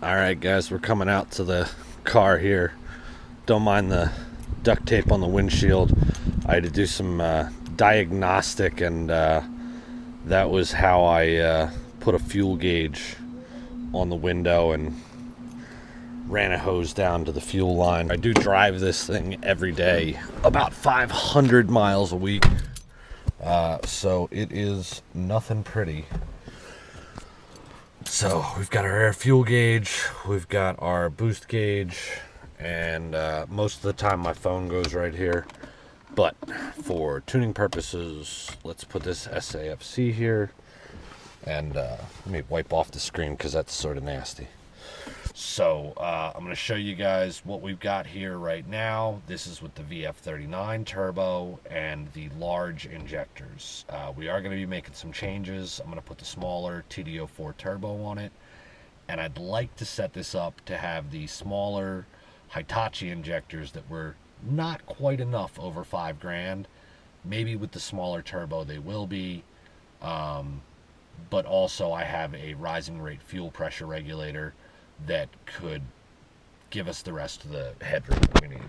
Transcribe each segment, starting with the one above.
Alright guys, we're coming out to the car here. Don't mind the duct tape on the windshield. I had to do some diagnostic, and that was how I put a fuel gauge on the window and ran a hose down to the fuel line. I do drive this thing every day, about 500 miles a week, so it is nothing pretty. So we've got our air fuel gauge, we've got our boost gauge, and most of the time my phone goes right here. But for tuning purposes, let's put this SAFC here. And let me wipe off the screen because that's sort of nasty. So I'm going to show you guys what we've got here right now. This is with the VF39 turbo and the large injectors. We are going to be making some changes. I'm going to put the smaller Td04 turbo on it. And I'd like to set this up to have the smaller Hitachi injectors that were not quite enough over $5,000. Maybe with the smaller turbo they will be. But also I have a rising rate fuel pressure regulator that could give us the rest of the headroom that we need.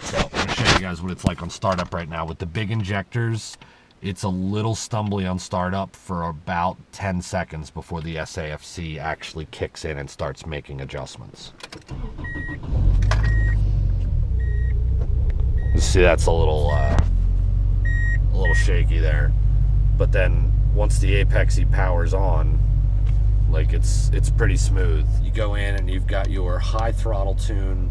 So I'm going to show you guys what it's like on startup right now. With the big injectors, it's a little stumbly on startup for about 10 seconds before the SAFC actually kicks in and starts making adjustments. You see that's a little shaky there. But then once the Apexy powers on, like it's pretty smooth. You go in and you've got your high throttle tune,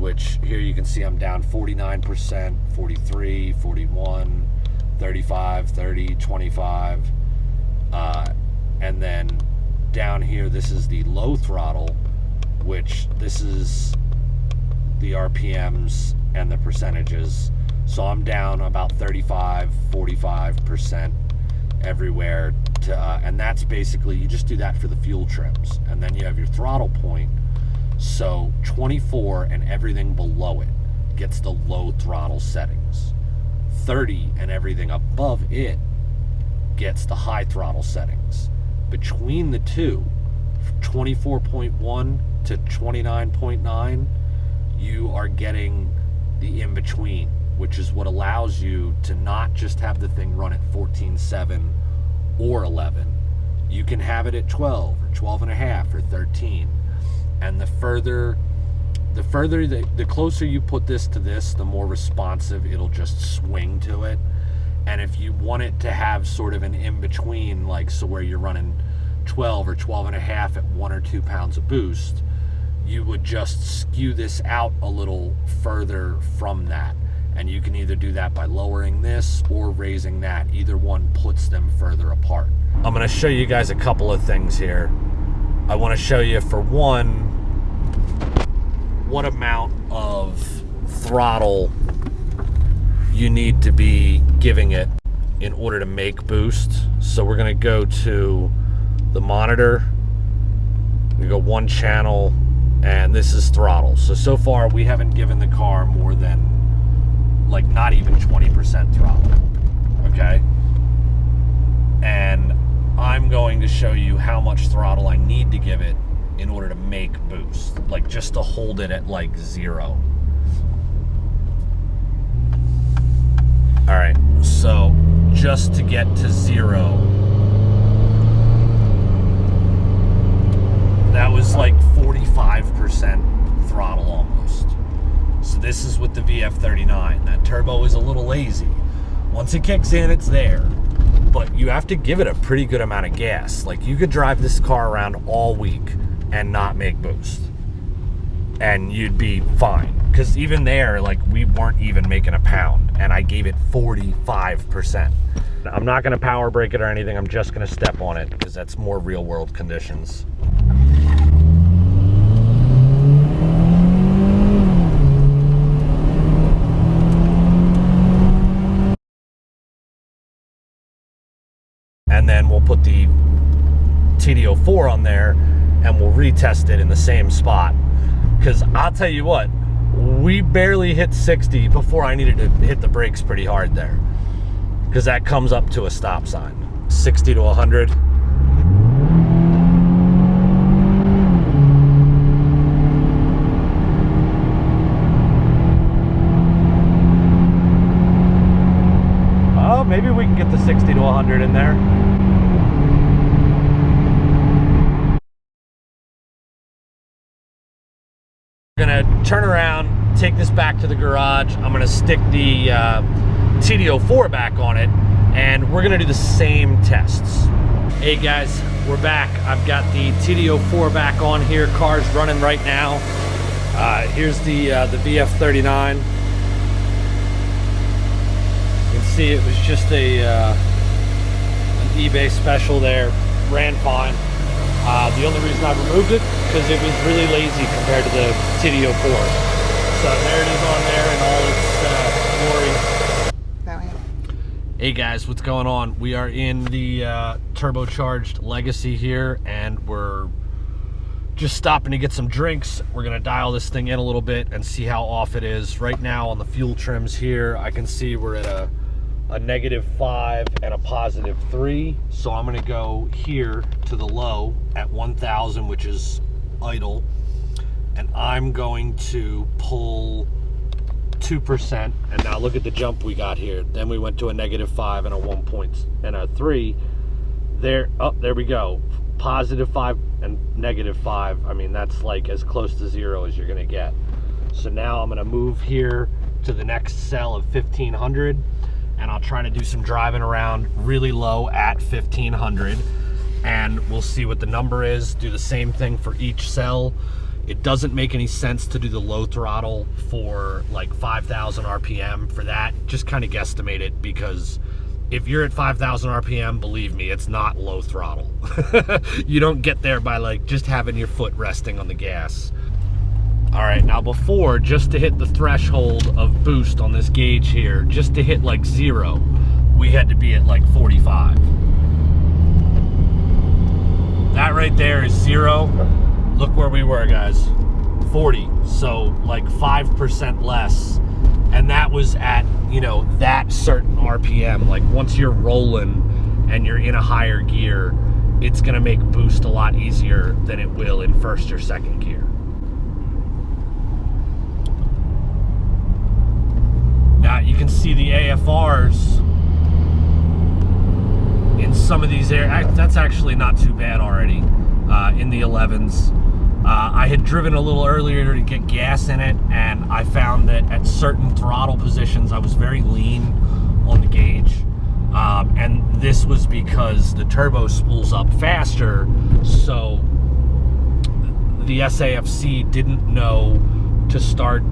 which here you can see I'm down 49%, 43, 41, 35, 30, 25. And then down here, this is the low throttle, which this is the RPMs and the percentages. So I'm down about 35, 45% everywhere. And that's basically, you just do that for the fuel trims, and then you have your throttle point. So 24 and everything below it gets the low throttle settings. 30 and everything above it gets the high throttle settings. Between the two, 24.1 to 29.9, you are getting the in-between, which is what allows you to not just have the thing run at 14.7 or 11. You can have it at 12 or 12.5 or 13. And the closer you put this to this, the more responsive it'll just swing to it. And if you want it to have sort of an in-between, like so where you're running 12 or 12.5 at 1 or 2 pounds of boost, you would just skew this out a little further from that. And you can either do that by lowering this or raising that. Either one puts them further apart. I'm going to show you guys a couple of things here. I want to show you, for one, what amount of throttle you need to be giving it in order to make boost. So we're going to go to the monitor. We go one channel, and this is throttle. So far we haven't given the car more than, like, not even 20% throttle, okay? And I'm going to show you how much throttle I need to give it in order to make boost, like just to hold it at like 0. All right, so just to get to 0, that was like 45% throttle almost. So this is with the VF39. That turbo is a little lazy. Once it kicks in, it's there. But you have to give it a pretty good amount of gas. Like, you could drive this car around all week and not make boost, and you'd be fine. Because even there, like, we weren't even making a pound, and I gave it 45%. I'm not going to power brake it or anything. I'm just going to step on it because that's more real world conditions. And then we'll put the Td04 on there and we'll retest it in the same spot. Because I'll tell you what, we barely hit 60 before I needed to hit the brakes pretty hard there. Because that comes up to a stop sign. 60 to 100. 100 in there. We're gonna turn around, take this back to the garage. I'm gonna stick the Td04 back on it, and we're gonna do the same tests. Hey guys, we're back. I've got the Td04 back on here. Car's running right now. Here's the VF39. You can see it was just an eBay special there. Ran fine. The only reason I removed it because it was really lazy compared to the Td04. So there it is on there in all its glory. Hey guys, what's going on? We are in the turbocharged Legacy here, and we're just stopping to get some drinks. We're gonna dial this thing in a little bit and see how off it is. Right now on the fuel trims here, I can see we're at a -5 and a +3. So I'm gonna go here to the low at 1000, which is idle, and I'm going to pull 2%. And now look at the jump we got here. Then we went to a -5 and a 1 point and a 3. There, oh, there we go. +5 and -5. I mean, that's like as close to 0 as you're gonna get. So now I'm gonna move here to the next cell of 1500, and I'll try to do some driving around really low at 1500, and we'll see what the number is. Do the same thing for each cell. It doesn't make any sense to do the low throttle for like 5,000 RPM for that. Just kind of guesstimate it, because if you're at 5,000 RPM, believe me, it's not low throttle. You don't get there by like just having your foot resting on the gas. All right, now before, just to hit the threshold of boost on this gauge here, just to hit like 0, we had to be at like 45. That right there is 0. Look where we were, guys, 40. So like 5% less. And that was at, you know, that certain RPM. Like once you're rolling and you're in a higher gear, it's gonna make boost a lot easier than it will in first or second gear. Now you can see the AFRs in some of these areas. That's actually not too bad already, in the 11s. I had driven a little earlier to get gas in it, and I found that at certain throttle positions I was very lean on the gauge, and this was because the turbo spools up faster, so the SAFC didn't know to start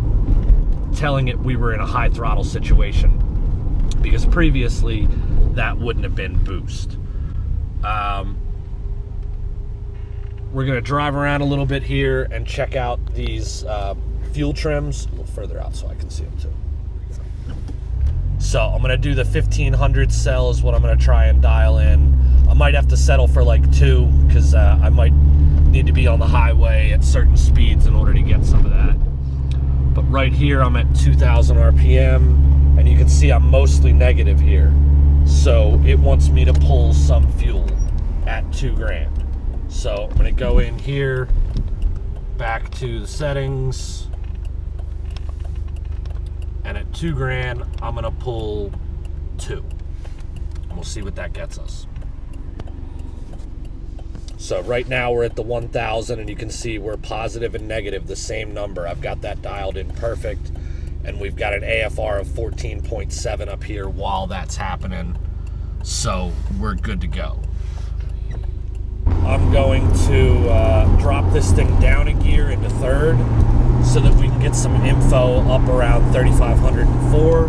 telling it we were in a high throttle situation, because previously that wouldn't have been boost. We're gonna drive around a little bit here and check out these fuel trims a little further out so I can see them too. So I'm gonna do the 1500 cell is what I'm gonna try and dial in. I might have to settle for like 2, because I might need to be on the highway at certain speeds in order to get some of that. But right here I'm at 2000 RPM, and you can see I'm mostly negative here. So it wants me to pull some fuel at 2 grand. So I'm gonna go in here, back to the settings, and at 2 grand, I'm gonna pull 2. And we'll see what that gets us. So right now we're at the 1000, and you can see we're positive and negative, the same number. I've got that dialed in perfect, and we've got an AFR of 14.7 up here while that's happening. So we're good to go. I'm going to drop this thing down a gear into 3rd so that we can get some info up around 3504.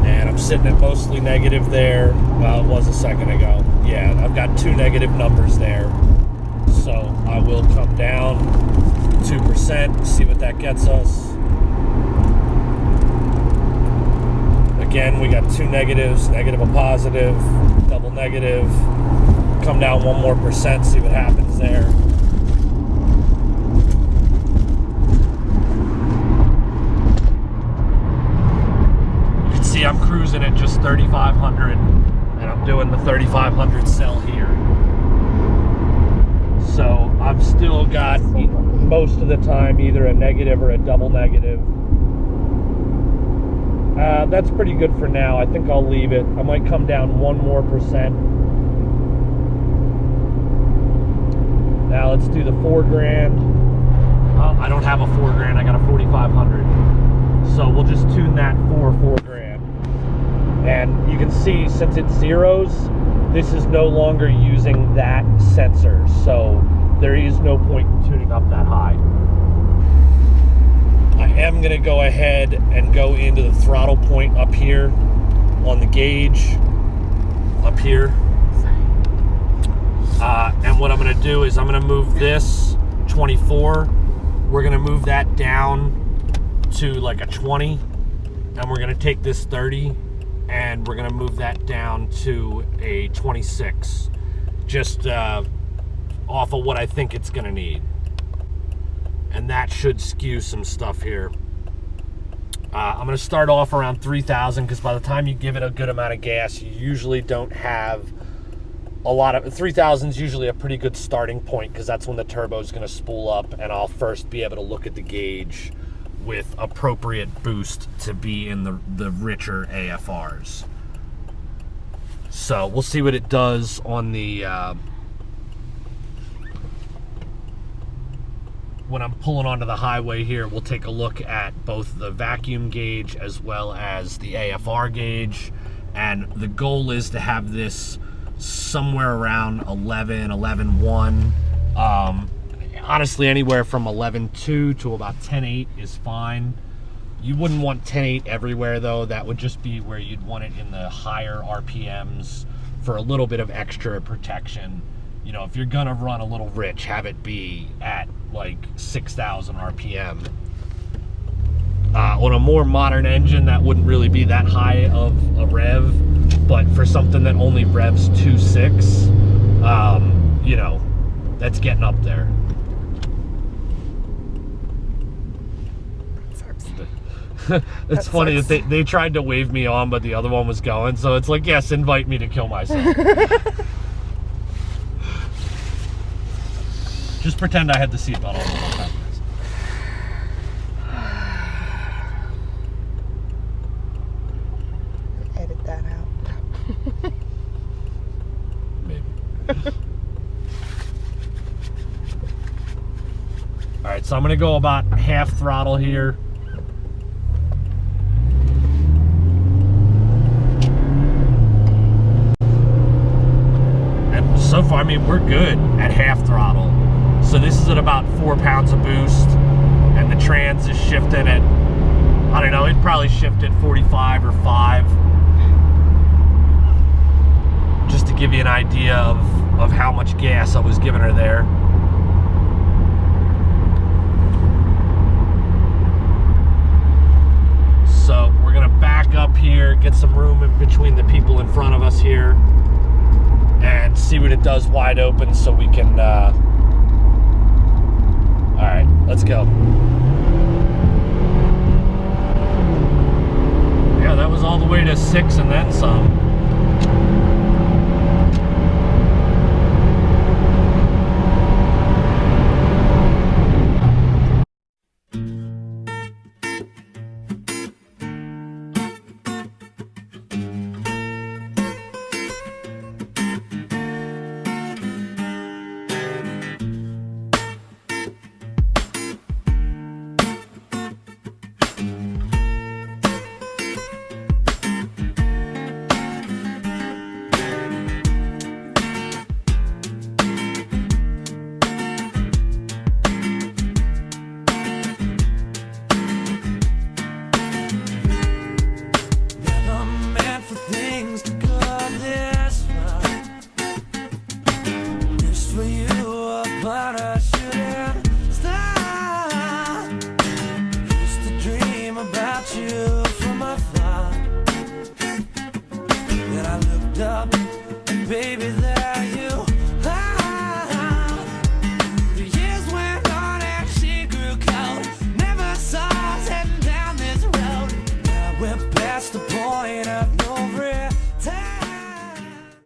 And I'm sitting at mostly negative there. Well, it was a second ago. Yeah, I've got 2 negative numbers there. So I will come down 2%, see what that gets us. Again, we got 2 negatives, negative, a positive, double negative. Come down 1 more %, see what happens there. You can see I'm cruising at just 3,500, and I'm doing the 3,500 cell here. So I've still got most of the time either a negative or a double negative. That's pretty good for now. I think I'll leave it. I might come down 1% more. Now let's do the 4 grand. I don't have a 4 grand. I got a 4,500. So we'll just tune that for 4 grand. And you can see, since it zeros, this is no longer using that sensor. So there is no point in tuning up that high. I am going to go ahead and go into the throttle point up here on the gauge up here. And what I'm going to do is I'm going to move this 24. We're going to move that down to like a 20. And we're going to take this 30 and we're going to move that down to a 26. Just off of what I think it's going to need. And that should skew some stuff here. I'm going to start off around 3,000 because by the time you give it a good amount of gas, you usually don't have a lot of... 3,000 is usually a pretty good starting point because that's when the turbo is going to spool up, and I'll first be able to look at the gauge with appropriate boost to be in the richer AFRs. So we'll see what it does on the... when I'm pulling onto the highway here, we'll take a look at both the vacuum gauge as well as the AFR gauge. And the goal is to have this somewhere around 11, 11.1. Honestly, anywhere from 11.2 to about 10.8 is fine. You wouldn't want 10.8 everywhere though. That would just be where you'd want it in the higher RPMs for a little bit of extra protection. You know, if you're gonna run a little rich, have it be at like 6,000 RPM. On a more modern engine, that wouldn't really be that high of a rev, but for something that only revs 2.6, you know, that's getting up there. It's funny that they tried to wave me on, but the other one was going, so it's like, yes, invite me to kill myself. Just pretend I had the seatbelt on the whole time. Edit that out. Maybe. Alright, so I'm going to go about half throttle here. And so far, I mean, we're good at half throttle. So this is at about 4 pounds of boost, and the trans is shifting at, I don't know, it probably shifted 45 or 5. Just to give you an idea of how much gas I was giving her there. So we're gonna back up here, get some room in between the people in front of us here, and see what it does wide open so we can, all right, let's go. Yeah, that was all the way to 6 and then some. Up, and baby, there you